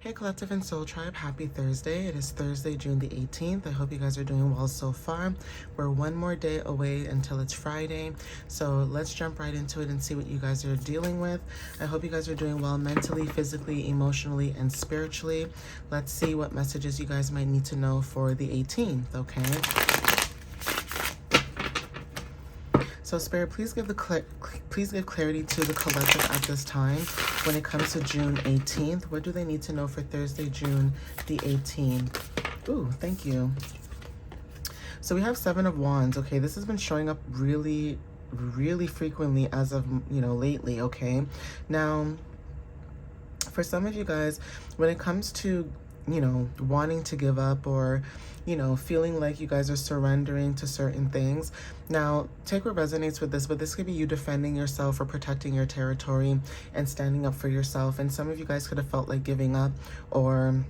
Hey Collective and Soul Tribe, happy Thursday. It is Thursday, June the 18th. I hope you guys are doing well so far. We're one more day away until it's Friday. So let's jump right into it and see what you guys are dealing with. I hope you guys are doing well mentally, physically, emotionally, and spiritually. Let's see what messages you guys might need to know for the 18th, okay? So Spirit, please give clarity to the collective at this time when it comes to June 18th. What do they need to know for Thursday, June the 18th? Ooh, thank you. So we have Seven of Wands. Okay, this has been showing up really frequently as of, lately, okay? Now, for some of you guys, when it comes to wanting to give up or, feeling like you guys are surrendering to certain things. Now, take what resonates with this, but this could be you defending yourself or protecting your territory and standing up for yourself. And some of you guys could have felt like giving up or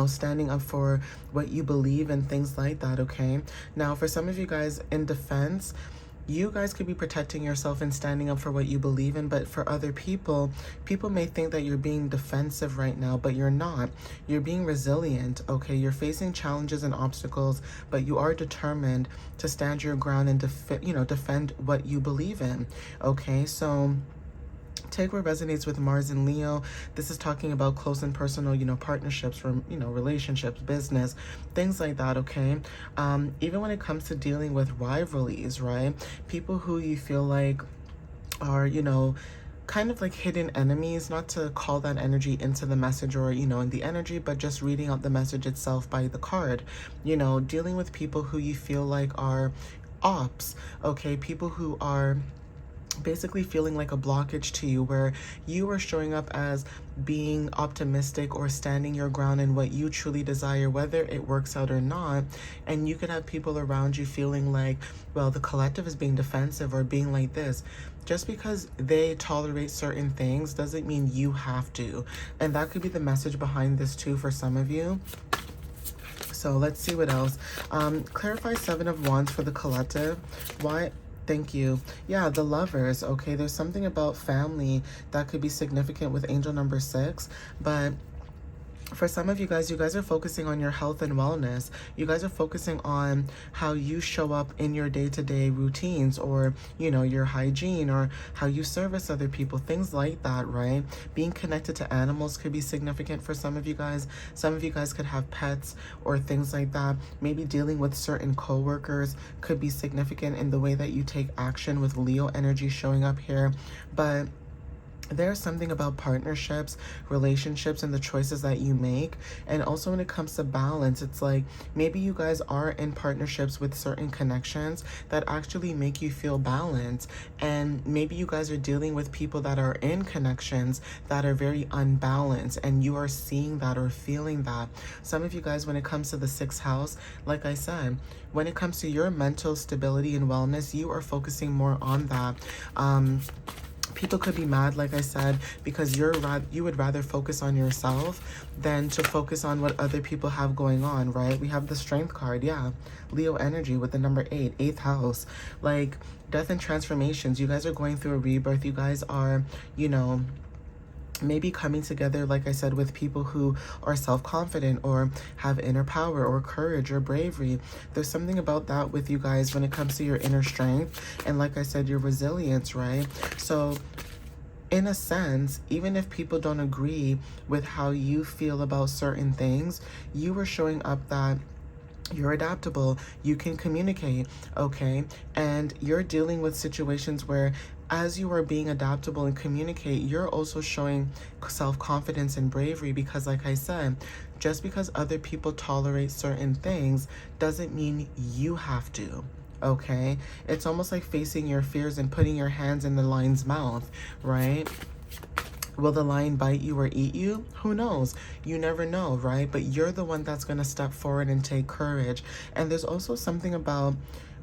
standing up for what you believe and things like that, okay? Now, for some of you guys in defense, you guys could be protecting yourself and standing up for what you believe in, but for other people, people may think that you're being defensive right now, but you're not. You're being resilient, okay? You're facing challenges and obstacles, but you are determined to stand your ground and defend what you believe in, okay? So take what resonates with Mars and Leo. This is talking about close and personal, partnerships, relationships, business, things like that, okay? Even when it comes to dealing with rivalries, right? People who you feel like are, kind of like hidden enemies, not to call that energy into the message or, in the energy, but just reading out the message itself by the card, dealing with people who you feel like are ops, okay? People who are basically feeling like a blockage to you, where you are showing up as being optimistic or standing your ground in what you truly desire, whether it works out or not. And you could have people around you feeling like, well, the collective is being defensive or being like this. Just because they tolerate certain things doesn't mean you have to. And that could be the message behind this too for some of you. So let's see what else. Clarify Seven of Wands for the collective. Why? Thank you. Yeah, the Lovers, okay? There's something about family that could be significant with angel number 6, but for some of you guys are focusing on your health and wellness. You guys are focusing on how you show up in your day-to-day routines, or, your hygiene, or how you service other people, things like that, right? Being connected to animals could be significant for some of you guys. Some of you guys could have pets or things like that. Maybe dealing with certain coworkers could be significant in the way that you take action, with Leo energy showing up here. But there's something about partnerships, relationships, and the choices that you make. And also when it comes to balance, it's like maybe you guys are in partnerships with certain connections that actually make you feel balanced. And maybe you guys are dealing with people that are in connections that are very unbalanced, and you are seeing that or feeling that. Some of you guys, when it comes to the 6th house, like I said, when it comes to your mental stability and wellness, you are focusing more on that. People could be mad, like I said, because you would rather focus on yourself than to focus on what other people have going on, right? We have the Strength card, yeah. Leo energy with the number 8, 8th house. Like, death and transformations. You guys are going through a rebirth. You guys are, maybe coming together, like I said, with people who are self-confident or have inner power or courage or bravery. There's something about that with you guys when it comes to your inner strength and, like I said, your resilience, right? So in a sense, even if people don't agree with how you feel about certain things, you are showing up that you're adaptable, you can communicate, okay? And you're dealing with situations where, as you are being adaptable and communicate, you're also showing self-confidence and bravery, because like I said, just because other people tolerate certain things doesn't mean you have to, okay? It's almost like facing your fears and putting your hands in the lion's mouth, right? Will the lion bite you or eat you? Who knows? You never know, right? But you're the one that's going to step forward and take courage. And there's also something about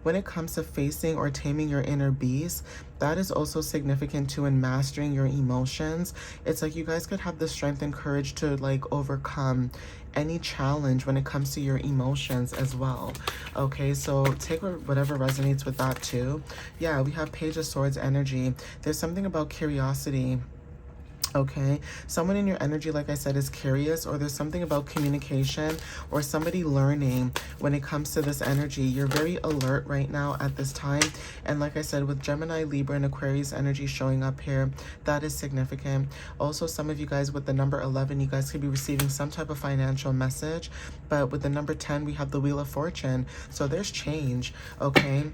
when it comes to facing or taming your inner beast, that is also significant too in mastering your emotions. It's like you guys could have the strength and courage to like overcome any challenge when it comes to your emotions as well. Okay, so take whatever resonates with that too. Yeah, we have Page of Swords energy. There's something about curiosity Okay, someone in your energy, like I said, is curious, or there's something about communication or somebody learning when it comes to this energy. You're very alert right now at this time. And like I said, with Gemini, Libra, and Aquarius energy showing up here, that is significant. Also, some of you guys with the number 11, you guys could be receiving some type of financial message. But with the number 10, we have the Wheel of Fortune. So there's change, okay?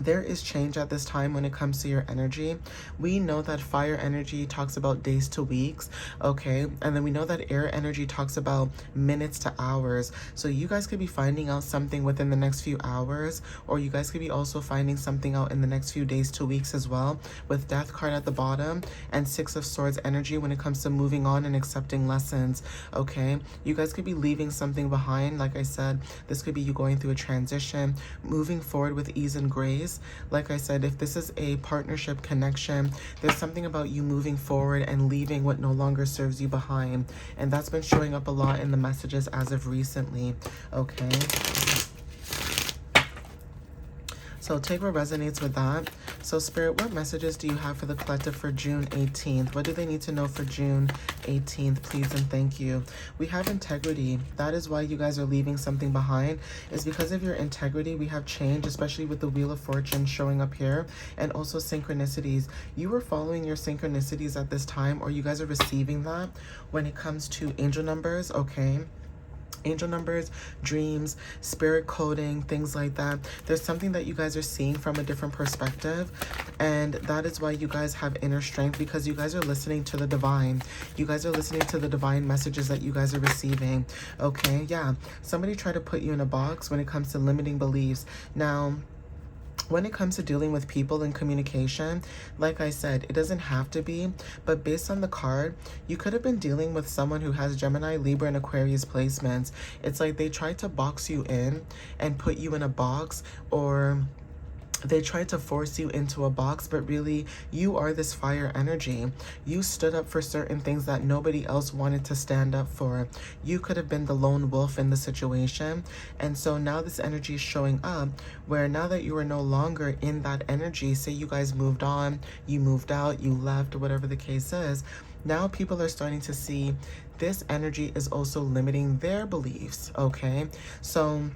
There is change at this time when it comes to your energy. We know that fire energy talks about days to weeks, okay? And then we know that air energy talks about minutes to hours. So you guys could be finding out something within the next few hours, or you guys could be also finding something out in the next few days to weeks as well, with Death card at the bottom and Six of Swords energy when it comes to moving on and accepting lessons, okay? You guys could be leaving something behind. Like I said, this could be you going through a transition, moving forward with ease and grace. Like I said, if this is a partnership connection, there's something about you moving forward and leaving what no longer serves you behind. And that's been showing up a lot in the messages as of recently. Okay. So take what resonates with that. So Spirit, what messages do you have for the collective for June 18th? What do they need to know for June 18th, please and thank you? We have integrity. That is why you guys are leaving something behind. It's because of your integrity. We have change, especially with the Wheel of Fortune showing up here, and also synchronicities. You were following your synchronicities at this time, or you guys are receiving that when it comes to angel numbers, okay? Angel numbers, dreams, spirit coding, things like that. There's something that you guys are seeing from a different perspective, and that is why you guys have inner strength, because you guys are listening to the divine. You guys are listening to the divine messages that you guys are receiving. Okay, yeah. Somebody tried to put you in a box when it comes to limiting beliefs. Now, when it comes to dealing with people and communication, like I said, it doesn't have to be, but based on the card, you could have been dealing with someone who has Gemini, Libra, and Aquarius placements. It's like they tried to box you in and put you in a box, or they tried to force you into a box, but really you are this fire energy. You stood up for certain things that nobody else wanted to stand up for. You could have been the lone wolf in the situation. And so now this energy is showing up, where now that you are no longer in that energy, say you guys moved on, you moved out, you left, whatever the case is, now people are starting to see this energy is also limiting their beliefs, okay? So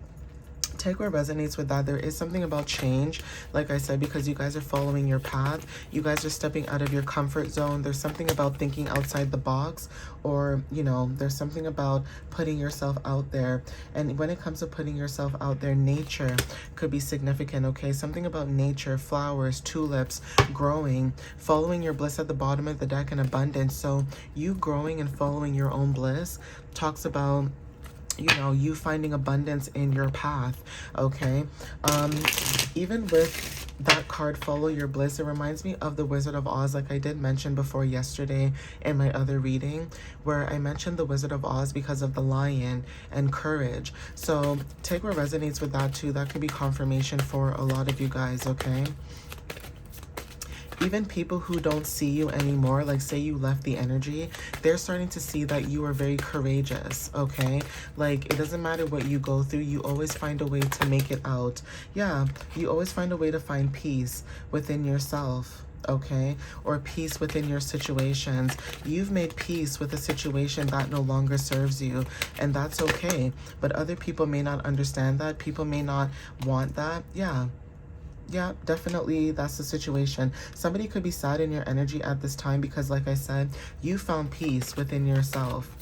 take what resonates with that. There is something about change, like I said, because you guys are following your path. You guys are stepping out of your comfort zone. There's something about thinking outside the box, or, you know, there's something about putting yourself out there. And when it comes to putting yourself out there, nature could be significant, okay? Something about nature, flowers, tulips, growing, following your bliss at the bottom of the deck, and abundance. So you growing and following your own bliss talks about, you know, you finding abundance in your path, okay? Even with that card, follow your bliss, it reminds me of the Wizard of Oz, like I did mention before yesterday in my other reading, where I mentioned the Wizard of Oz because of the lion and courage. So take what resonates with that too. That could be confirmation for a lot of you guys, okay? Even people who don't see you anymore, like say you left the energy, they're starting to see that you are very courageous, okay? Like, it doesn't matter what you go through, you always find a way to make it out. Yeah, you always find a way to find peace within yourself, okay? Or peace within your situations. You've made peace with a situation that no longer serves you, and that's okay. But other people may not understand that. People may not want that. Yeah, definitely that's the situation. Somebody could be sad in your energy at this time because, like I said, you found peace within yourself.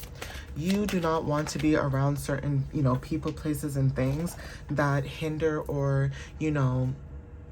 You do not want to be around certain, you know, people, places, and things that hinder or, you know,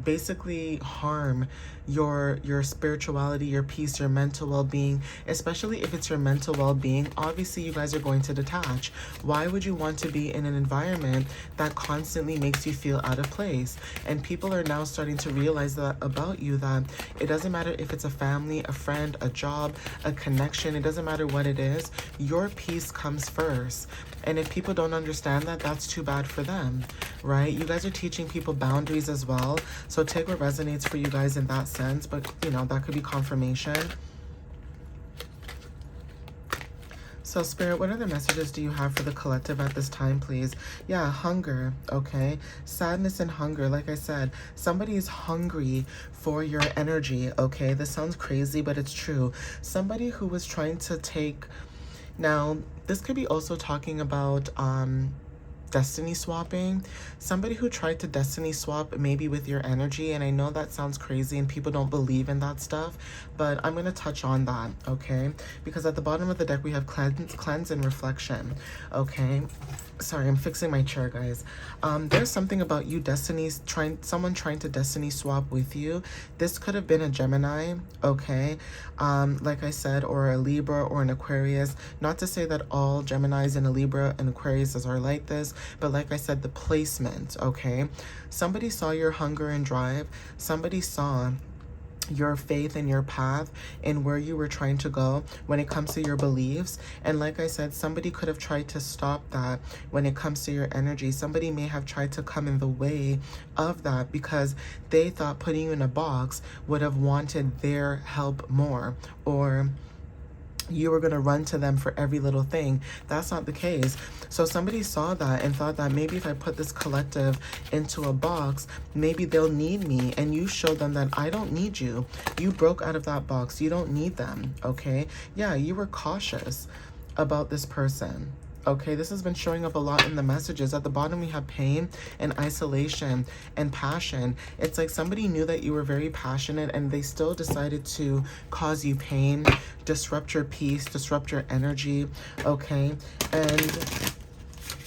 basically harm your spirituality, your peace, your mental well-being. Especially if it's your mental well-being, obviously you guys are going to detach. Why would you want to be in an environment that constantly makes you feel out of place? And people are now starting to realize that about you, that it doesn't matter if it's a family, a friend, a job, a connection, it doesn't matter what it is, your peace comes first. And if people don't understand that, that's too bad for them, right? You guys are teaching people boundaries as well. So take what resonates for you guys in that sense, but you know, that could be confirmation. So Spirit, what other messages do you have for the collective at this time, please? Yeah, hunger, okay? Sadness and hunger. Like I said, somebody is hungry for your energy, okay? This sounds crazy, but it's true. Somebody who was trying to take... Now, this could be also talking about destiny swapping. Somebody who tried to destiny swap maybe with your energy, and I know that sounds crazy and people don't believe in that stuff, but I'm going to touch on that, okay? Because at the bottom of the deck we have cleanse and reflection, okay? Sorry, I'm fixing my chair, guys. There's something about you someone trying to destiny swap with you. This could have been a Gemini, okay? Like I said, or a Libra or an Aquarius. Not to say that all Geminis and a Libra and Aquariuses are like this, but like I said, the placement, okay? Somebody saw your hunger and drive. Somebody saw your faith and your path and where you were trying to go when it comes to your beliefs. And like I said, somebody could have tried to stop that when it comes to your energy. Somebody may have tried to come in the way of that because they thought putting you in a box would have wanted their help more, or you were going to run to them for every little thing. That's not the case. So somebody saw that and thought that maybe if I put this collective into a box, maybe they'll need me. And you showed them that I don't need you. You broke out of that box. You don't need them. Okay. Yeah, you were cautious about this person. Okay, this has been showing up a lot in the messages. At the bottom, we have pain and isolation and passion. It's like somebody knew that you were very passionate and they still decided to cause you pain, disrupt your peace, disrupt your energy, okay? And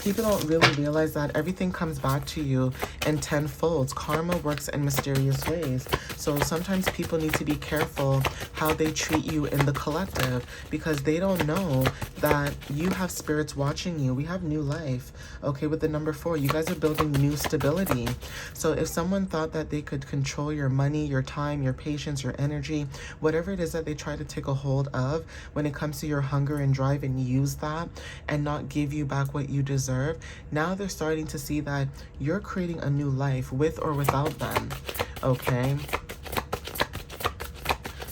people don't really realize that everything comes back to you in tenfold. Karma works in mysterious ways. So sometimes people need to be careful how they treat you in the collective because they don't know that you have spirits watching you. We have new life, okay, with the number 4. You guys are building new stability. So if someone thought that they could control your money, your time, your patience, your energy, whatever it is that they try to take a hold of when it comes to your hunger and drive and use that and not give you back what you deserve, now they're starting to see that you're creating a new life with or without them, okay?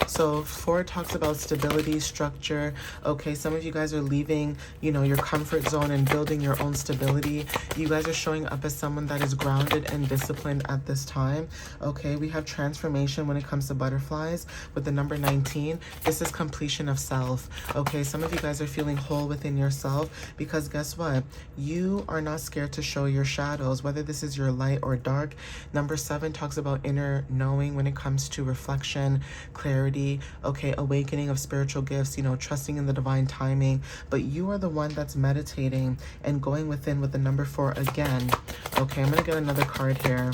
So 4 talks about stability, structure. Okay, some of you guys are leaving, you know, your comfort zone and building your own stability. You guys are showing up as someone that is grounded and disciplined at this time. Okay, we have transformation when it comes to butterflies with the number 19. This is completion of self. Okay, some of you guys are feeling whole within yourself because guess what? You are not scared to show your shadows, whether this is your light or dark. Number 7 talks about inner knowing when it comes to reflection, clarity, okay, awakening of spiritual gifts, you know, trusting in the divine timing. But you are the one that's meditating and going within with the number 4 again. Okay, I'm gonna get another card here.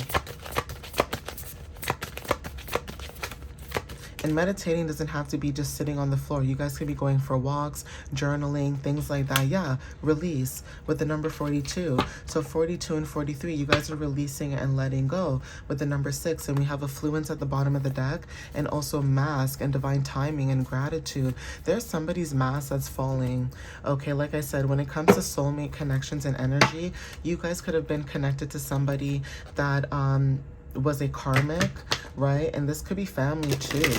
And meditating doesn't have to be just sitting on the floor. You guys could be going for walks, journaling, things like that. Yeah, release with the number 42. So 42 and 43, you guys are releasing and letting go with the number 6. And we have affluence at the bottom of the deck and also mask and divine timing and gratitude. There's somebody's mask that's falling. Okay, like I said, when it comes to soulmate connections and energy, you guys could have been connected to somebody that was a karmic, right? And this could be family too,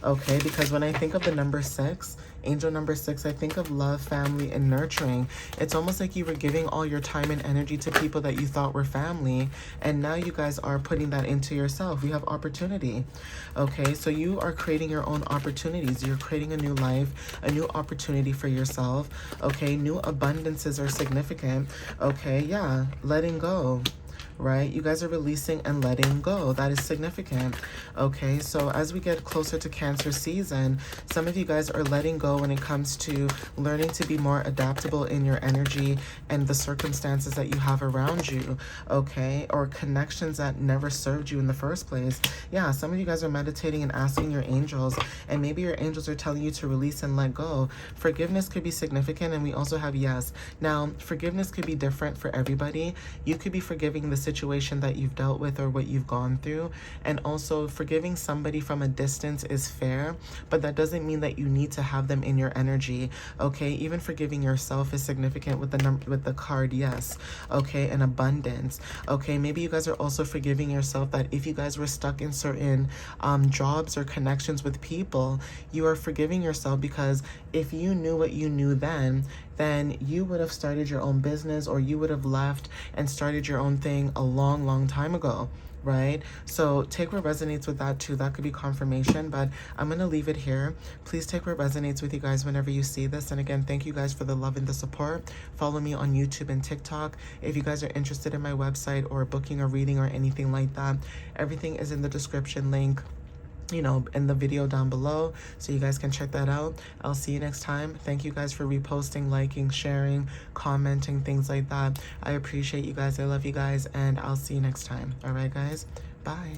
okay? Because when I think of the number 6, angel number 6, I think of love, family, and nurturing. It's almost like you were giving all your time and energy to people that you thought were family, and now you guys are putting that into yourself. We have opportunity, okay? So you are creating your own opportunities. You're creating a new life, a new opportunity for yourself, okay? New abundances are significant, okay? Yeah, letting go. Right? You guys are releasing and letting go. That is significant. Okay, so as we get closer to Cancer season, some of you guys are letting go when it comes to learning to be more adaptable in your energy and the circumstances that you have around you, okay? Or connections that never served you in the first place. Yeah, some of you guys are meditating and asking your angels, and maybe your angels are telling you to release and let go. Forgiveness could be significant, and we also have yes. Now, forgiveness could be different for everybody. You could be forgiving the situation that you've dealt with or what you've gone through, and also forgiving somebody from a distance is fair, but that doesn't mean that you need to have them in your energy, okay? Even forgiving yourself is significant with the card yes, okay? And abundance, okay? Maybe you guys are also forgiving yourself that if you guys were stuck in certain jobs or connections with people, you are forgiving yourself because if you knew what you knew then you would have started your own business, or you would have left and started your own thing a long, long time ago, right? So take what resonates with that too. That could be confirmation, but I'm going to leave it here. Please take what resonates with you guys whenever you see this. And again, thank you guys for the love and the support. Follow me on YouTube and TikTok. If you guys are interested in my website or booking a reading or anything like that, everything is in the description link, you know, in the video down below, so you guys can check that out. I'll see you next time. Thank you guys for reposting, liking, sharing, commenting, things like that. I appreciate you guys. I love you guys, and I'll see you next time. All right, guys. Bye.